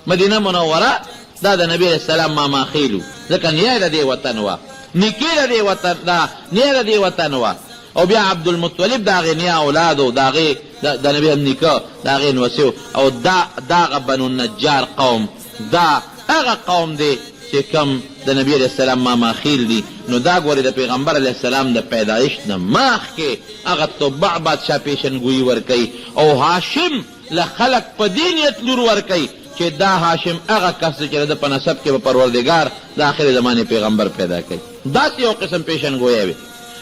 مدینه منوره دا د نبی علیہ السلام ماما خیلو ځکه نیه د دې وطن وه نیکي د دې وطن دا نیه د دې وطن وه او بیا عبدالمطلب د هغې نیه اولادو د هغې د نبي هم نیکه د هغې نوسیو او دغه بنو النجار قوم دا هغه قوم دی چې کم د نبی علیہ السلام ماما خیل دي نو دا ګورې د پیغمبر علیہ السلام د پیدایش نه مخکې هغه تبع بادشاه پیشنګویي ورکوي او هاشم له خلق په دې نیت لور ورکوي چې دا هاشم هغه کس چې د په نسب کې به پروردګار د آخر زمانې پیغمبر پیدا کوي داسې یو قسم پیشنګویی وي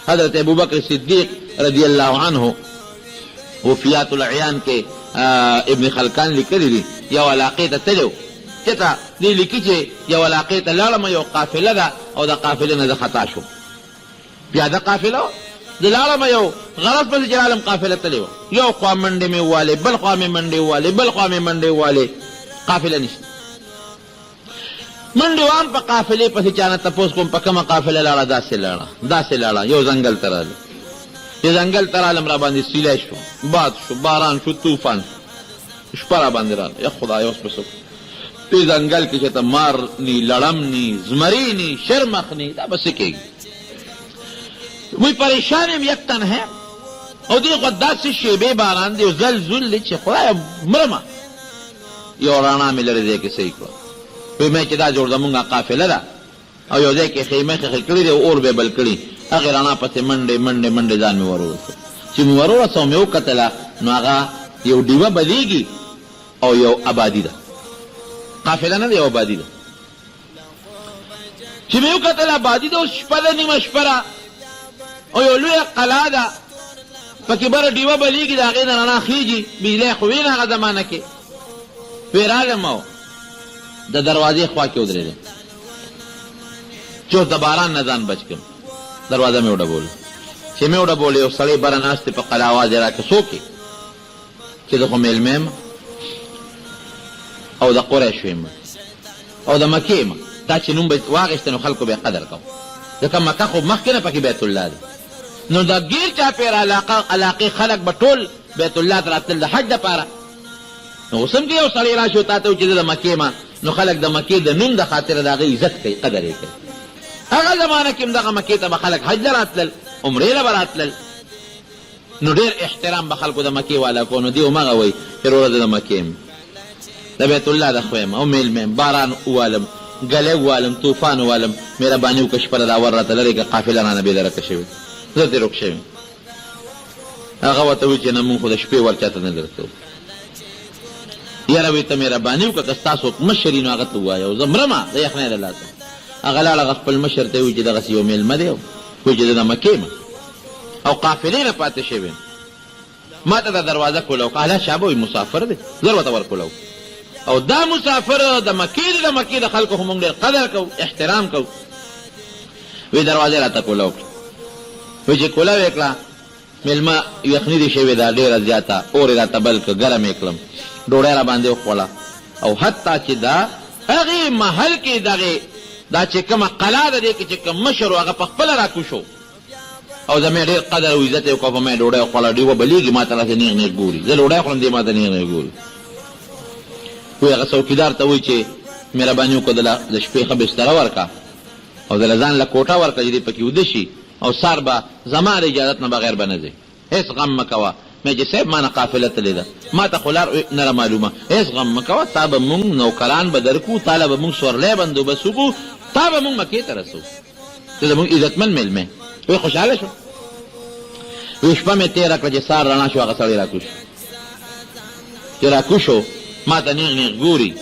حضرت ابوبکر صدیق رضی الله عنه وفیات العیان کې ابن خلکان لیکلی دي یو علاقې ته تللی چېرته دې لیکي چې یو علاقې ته لاړم یو قافله ده او د قافلې نه زه خطا شوم پیاده قافله وه د لاړم یو غرض پسې چې رالم قافله تلې وه یو خوا منډې مې ووالې بل خوا مې منډې ووالې بل خوا مې منډې ووالې قافله نشته منډې وام په قافلې پسې چا نه تپوس کوم په کومه قافله لاړه داسې لاړه یو ځنګل ته رالم یو ځنګل ته رالم را باندې سیلی شو باد شو باران شو طوفان شو شپه را باندې راله یا خدای اوس په په ځنګل کې چې ته مار نی لړم نی زمری نی شرمخ نی دا به څه کېږي وی پریشان یم یک تن ہے او دې خوا داسې شیبې باران دی او زلزل دی چې خدایه مرمه یو رڼا مې لرې ځای کې صحیح کړه وی مې چې دا جوړ زمونږ قافله ده او یو ځای کې خیمه خیخل کړي دی اور به بل کړي هغې رڼا پسې منډې ځان مې ورورسو چې مې ورورسو مې وکتله نو هغه یو ډیوه بلیږي او یو آبادي ده قافله نه ده یو آبادي ده چې مې وکتل آبادي ده اوس شپه ده نیمه شپه ده او یو لویه قلعه ده پکې بره ډیوه بلیږي د هغې نه رڼا خیږي بجلی خو وي نه هغه زمانه کې وی رالم او د دروازې خوا کې ودرېدم چې اوس د باران نه ځان بچ کړم دروازه مې وډبوله چې مې وډبولې یو سړی بره ناست په قلعه اواز یې راکړه څوک یې چې زه خو میلمه یم او د قریشو یم او د مکې یم دا چې نوم به واخېسته نو خلکو به یې قدر کوم ځکه مکه خو مخکې نه پکې بیت الله دی نو د ګیر چاپېره علاقې خلک به ټول بیت الله ته راتلل د حج دپاره نو اوس هم که یو سړی راشي او تا ته وایي چې زه د مکې یم نو خلک د مکې د نوم د خاطره د هغې عزت کوي قدر یې کوي هغه زمانه کې هم دغه مکې ته به خلک حج له راتلل عمرې له به راتلل نو ډېر احترام به خلکو د مکې والا کو نو دې همغه وایي چې وروره زه د مکې یم د بیت الله د خو یم او میلمه یم باران ووالم ګلی ووالم طوفان ووالم مهرباني وکړه شپه د اول راته لرې که قافله رانه بېدرکه شوې زه ترې روک شوی هغه ورته وایي چې نه مونږ خو د شپې ور چاته نه درکوو یاره وایي ته مهرباني وکړه که ستا څوک مشر وي نو هغه ته ووایه او زه مرمه د یخنۍ د لاسه هغه لاړ هغه خپل مشر ته وایي چې دغسې یو میلمه دی وایي چې زه د مکې یم او قافلې نه پاتې شوی یم ما ته دا دروازه کوله وکړه الله شابه وایي مسافر دی زر ورته ورکوله او دا مسافر د مکې د خلکو خو مونږ ډېر قدر کوو احترام کوو وی دروازې راته کوله وکړه وی چې کوله ویې کړه میلمه یخني دې شوې ده ډېره زیاته اور یې راته بل کړه ګرم یې کړم ډوډۍ را باندې وخوړه او حتی چې دا هغې محل کې دغې دا چې کومه قلعه ده دې کې چې کوم مشر و هغه په خپله راکوشو او زما ډېر قدر او عزت یې وکړه په ما یې ډوډۍ وخوړه ډیوه بلیږي ما ته داسې نیغ ګوري زه ډوډۍ خورم دې ما ته نیغ ګوري وی هغه څوکیدار ته وایي چې مهرباني وکړه د شپې ښه بستره ورکړه او د ځان له کوټه ورکړه چې دې پکې وده شي او سار به زما د اجازت نه بغیر به نه ځې هېڅ غم مه کوه مې چې صاحب ما نه قافله تلې ده ما ته خو لار نه معلومه هېڅ غم مه کوه تا به مونږ نوکران به درکو تا له به مونږ سورلی بندوبست وکړو تا به مونږ مکې ته رسو ته زمونږ عزتمن میلمه وی خوشحاله شو وی شپه مې تېره کړه چې سار رڼا شو هغه سړی راکوش چې راکوشو ما ته نیغ ګوري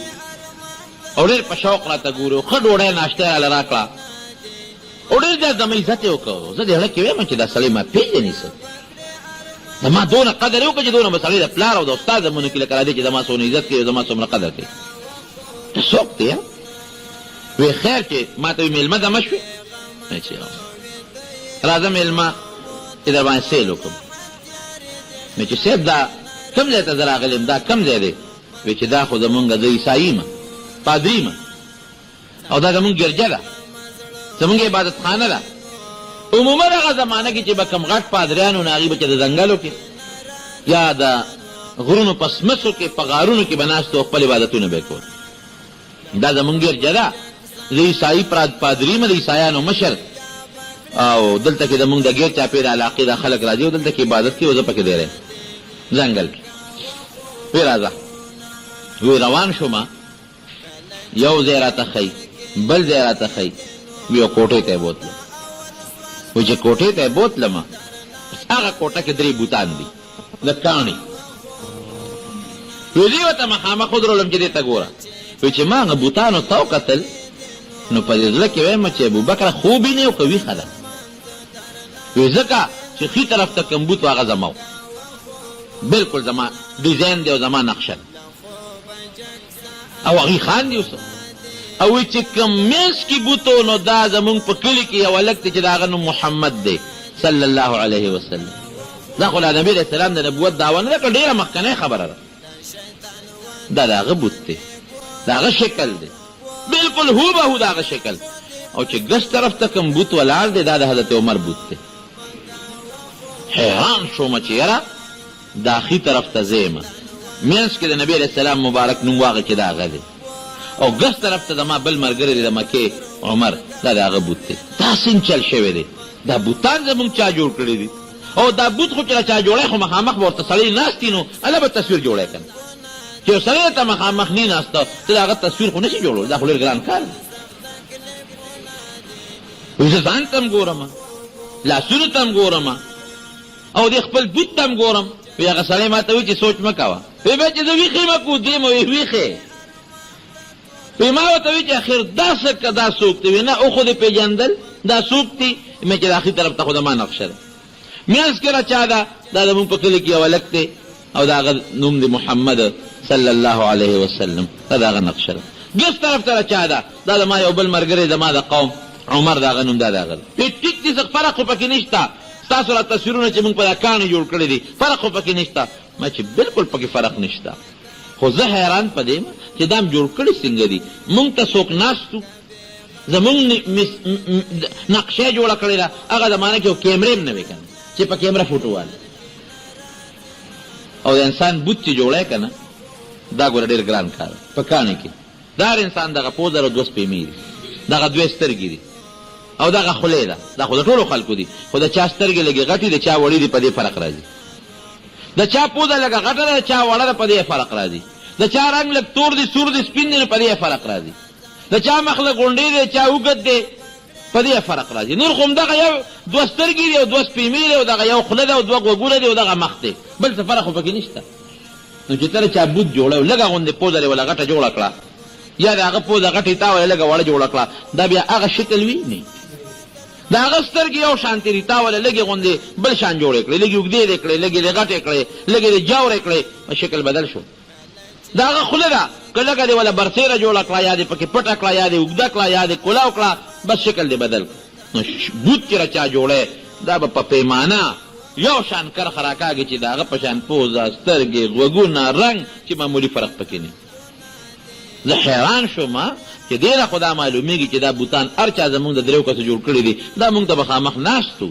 او ډېر په شوق راته ګوري او ښه ډوډۍ ناشته یې راله راکړه او ډېر زیات زما عزت یې وکړو زه د زړه کې ویم چې دا سړی ما پېژني څه زما دونه قدر یې وکړه چې دونه به سړی د پلار او د استاد زمونو کې لکه راځي چې زما څومره عزت کوي او زما څومره قدر کوي ته څوک دی وی خیر چې ما ته وي میلمه دمه شوې چې راځه میلمه چې در باندې سیل وکړم مې چې صاحب دا کوم ځای ته زه راغلی یم دا کوم ځای دی وی چې دا خو زمونږ د عیسایي مه پادري مه او دا زمونږ ګرجه ده زمونږ عبادت خانه ده عموما هغه زمانه کې چې به کوم غټ پادریانو نه هغوی به چې د ځنګلو کې یا د غرونو په سمڅو کې په غارونو کې به ناست و خپل عبادتونه به یې کول دا زمونږ ګرجه ده، د عیسایي پادري مه د عیسایانو مشر، او دلته کې زمونږ د ګیر چاپېره علاقې دا خلک راځي او دلته کې عبادت کوي او زه پکې دی ریم ځنګل کې. وی راځه، وی روان شومه، یو ځای راته ښیي، بل ځای راته ښیي، وی یو کوټې ته یې بوتلم. وی چې کوټې ته یې بوتلمه، هغه کوټه کې 3 بوتان دي د کاڼي. وی دې ورته مخامخ ودرولم چې دې ته ګوره. وی چې ما هغه بوتانو ته وکتل نو په دې زړه کې وایم چې ابوبکر خوب یې نه او که ویښه ده. وی ځکه چې ښي طرف ته کوم بوت و هغه زما و، بلکل زما ډیزاین دی او زما نقشه او هغې خاندي اوس. او وی چې کوم منځ کې بوت و نو دا زمونږ په کلي کې یو هلک دی چې د هغه نوم محمد دی صلی الله علیه وسلم. دا خو لا نبي علیه السلام د نبوت دعوه نه ده که ډېره مخکنۍ خبره ده. دا د هغه بوت دی، د هغه شکل دی، بلکل هو به هو د هغه شکل. او چې ګس طرف ته کوم بوت ولاړ دی دا د حضرت عمر بوت دی. حیران شومه چې یاره دا ښي طرف ته زه یمه، منځ کې د نبي علیه السلام مبارک نوم واغې چې د هغه دی، او ګس طرف ته زما بل ملګری دی د مکې عمر، دا د هغه بوت دی. دا څنګه چل شوی دی؟ دا بوتان زمونږ چا جوړ کړي دي؟ او دا بوت خو چې چا جوړی خو مخامخ به ورته سړی ناست نو هله به تصویر جوړی که نه. چې یو سړی ته مخامخ نه ناسته ته د هغه تصویر خو نشي جوړول، دا خو ډېر ګران کار دی. وایي زه ځان ته هم ګورم، لاسونو ته هم ګورم، او د خپل بوت ته هم ګورم. وایي هغه سړی ما ته وایي چې سوچ مه کوه. وایي بیا چې زه ویښې مه کودېم، وایي ویښې. وایي ما ورته وایي چې اخر دا څه که دا څوک دی؟ وایي نه او خو دې پېژندل دا څوک دی؟ مې چې د آخري طرف ته خو زما نقشه ده. منځ کې را چا ده؟ دا زمونږ په کلي کې یو هلک دی او د هغه نوم دی محمد صلی الله علیه وسلم، دا د هغه نقشه ده. ګس طرف ته را چا ده؟ دا زما یو بل ملګری زما د قوم عمر، د هغه نوم دا د هغه ده. وایي ټیک دي، څه فرق خو پکې نشته، ستاسو را تصویرونه چې مونږ په دا کاڼي جوړ کړي دي فرق خو پکې نشته. ما چې بلکل پکې فرق نشته، خو زه حیران په دې چې دا هم جوړ کړي څنګه دي؟ مونږ ته څوک ناست و، زمونږ نقشه جوړه کړې ده. هغه زمانه کې یو کیمرې هم نه وې که نه چې په کیمره فوټو والی، او د انسان بوت چې جوړی که نه دا ګوره ډېر ګران کار په کاڼي کې. دا هر انسان دغه پوزر او 2 سپېمې دي، دغه 2 سترګې دي او دغه خولې ده. دا خو د ټولو خلکو دي، خو د چا سترګې لږې غټې د چا وړې دي، په دې فرق راځي. د چا پوزه لږه غټه ده، د چا وړه ده، په دې فرق راځي. د چا رنګ لږ تور دی، سور دی، سپین دی، نو په دې فرق راځي. د چا مخ لږ غونډې دی، چا اوږد دی، په دې فرق راځي. نور خو همدغه یو 2 سترګې دي او 2 سپېمې دي او دغه یو خوله ده او 2 غوږونه دي او دغه مخ دی، بل څه فرق خو پکې نشته. نو چې کله چا بوت جوړه لږه غوندې پوزه دې وله غټه جوړه کړه، یا د هغه پوزه غټې تا وله لږه وړه جوړه کړه، دا بیا هغه شکل وي نه. د هغه سترګې یو شانتې دي، تا وله لږې غوندې بل شان جوړې کړې، لږې اوږدې دې کړې، لږې دې غټې کړې، لږې دې جاورې کړې، شکل بدل شو. د هغه خوله ده که لږه دې وله برسېره جوړه کړه، یا دې پکې پټه کړه، یا دې اوږده کړه، یا دې کولاو کړه، بس شکل دې بدل کړه. نو بوت چې را چا جوړی دا به په پیمانه یو شان کرخه راکاږي چې د هغه په شان پوزه، سترګې، غوږونه، رنګ چې معمولي فرق پکې نه. زه حیران شوم چې دې نه خو دا معلومېږي چې دا بوتان هر چا زمونږ د 3 کسو جوړ کړي دي. دا مونږ ته مخامخ ناست وو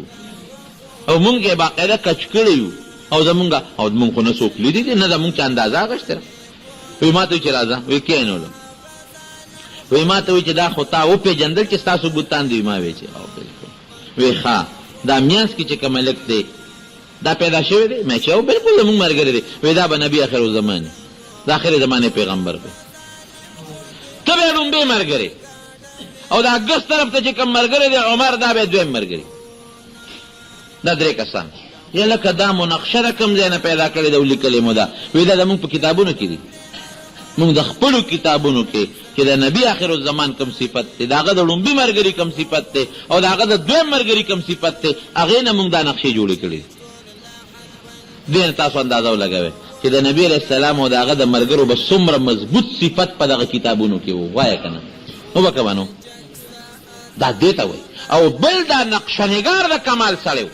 او مونږ یې باقاعده کچ کړی وو، او مونږ خو نه څوک لیدي دي، نه زمونږ چا اندازه اخیستې ده. وایي ما ته وایي چې راځه، وایي کېنولم. وایي ما ته وایي چې دا خو تا وپېژندل چې ستاسو بوتان دي؟ ما وایي چې او بلکل. وایي ښه دا میانځ کې چې کوم هلک دی دا پیدا شوی دی؟ ما چې او بلکل زمونږ ملګری دی. وایي دا به نبي آخر الزمان، د آخر زمانې پیغمبر دی. ته به یې لومبې ملګری، او دا ګس طرف ته چې کوم ملګری دی عمر، دا به یې 2یم ملګری. دا 3 کسان. یا لکه دا منقشه ده کوم ځای نه پیدا کړې ده او لیکلې مو ده. وایي دا زمونږ په کتابونو کې دي، مونږ د خپلو کتابونو کې چې د نبي آخر الزمان کوم صفت دی، د هغه د لومبي ملګري کوم صفت دی، او د هغه د 2یم ملګري کوم صفت دی، هغې نه مونږ دا نقشې جوړې کړي دي. دې نه تاسو اندازه ولګوئ چې د نبي علیه السلام او د هغه د ملګرو به څومره مضبوط صفت په دغه کتابونو کې وو. وایه که نه؟ نو به که به نو دا دې ته وایي. او بل دا نقشهنګار د کمال سړی و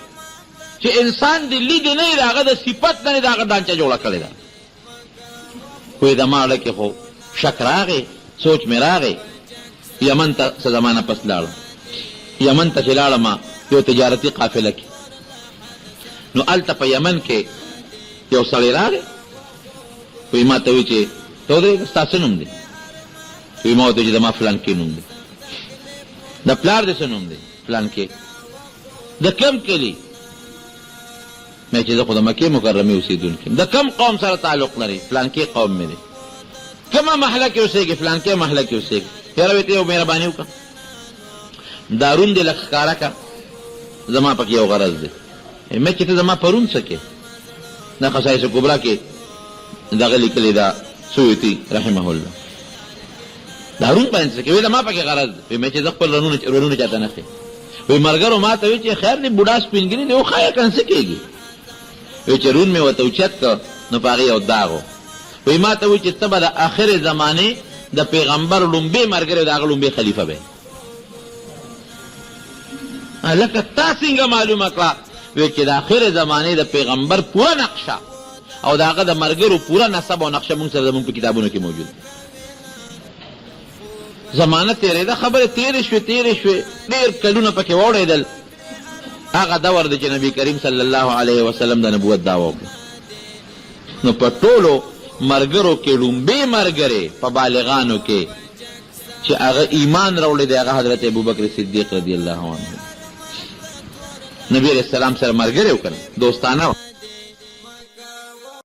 چې انسان د لیدې نه یې د هغه د صفت نه یې د هغه دانچه جوړه کړې ده. وایي د ما اړه کې خو شک راغی، سوچ مې راغی. یمن ته څه زمانه پس لاړم. یمن ته چې لاړم یو تجارتي قافله کې، نو هلته په یمن کې یو سړی راغی. وایي ما ته وایي چې ته ودرېږه، ستا څه نوم دی؟ وی ما ورته چې زما فلان کې نوم دی. د پلار د څه نوم دی؟ فلان کې. د کم کلي؟ مې چې زه خو د مکې مکرمې اوسېدونکی یم. د کم قوم سره تعلق لري؟ فلان کې قوم مې دی. کومه محله کې اوسېږي؟ فلان کې محله کې اوسېږي. یاره ورته یو مهرباني وکړه، دا روم دې لږ ښکاره کړه، زما پکې یو غرض دی. مې چې ته زما په روم څه کې؟ دا خصایص کبرا کې دغه لیکلې ده سیوطي رحمه الله. دا روم باندې څه کې؟ وایي زما پکې غرض دی. مې چې زه خپل رونونه چاته نه ښیم. وایي ملګرو ما ته وایي چې خیر دی بوډا سپین ګیري دی وښایه که نه څه کېږي. وایي چې رون مې ورته اوچت کړ نو په هغې یو داغ و. وایي ما ته وایي چې ته به د آخر زمانې د پیغمبر لومبی ملګری د هغه لومبی خلیفه به. لکه تا څنګه معلومه کړه؟ وایي چې د آخر زمانې د پیغمبر پوره نقشه او د هغه د ملګرو پوره نسب او نقشه مونږ سره زمونږ په کتابونو کې موجود. زمانه تېرېده، خبرې تېرې شوې، ډېر کلونه پکې واوړېدل. هغه دور دی چې نبي کریم صلی الله علیه وسلم د نبوت دعوه وکړه. نو په ټولو مرګرو کې لومبی مرګری په بالغانو کې چې هغه ایمان راوړی دی هغه حضرت ابوبکر صدیق رضی الله عنه. نبی علیہ السلام سره مرګری وکړه، دوستانه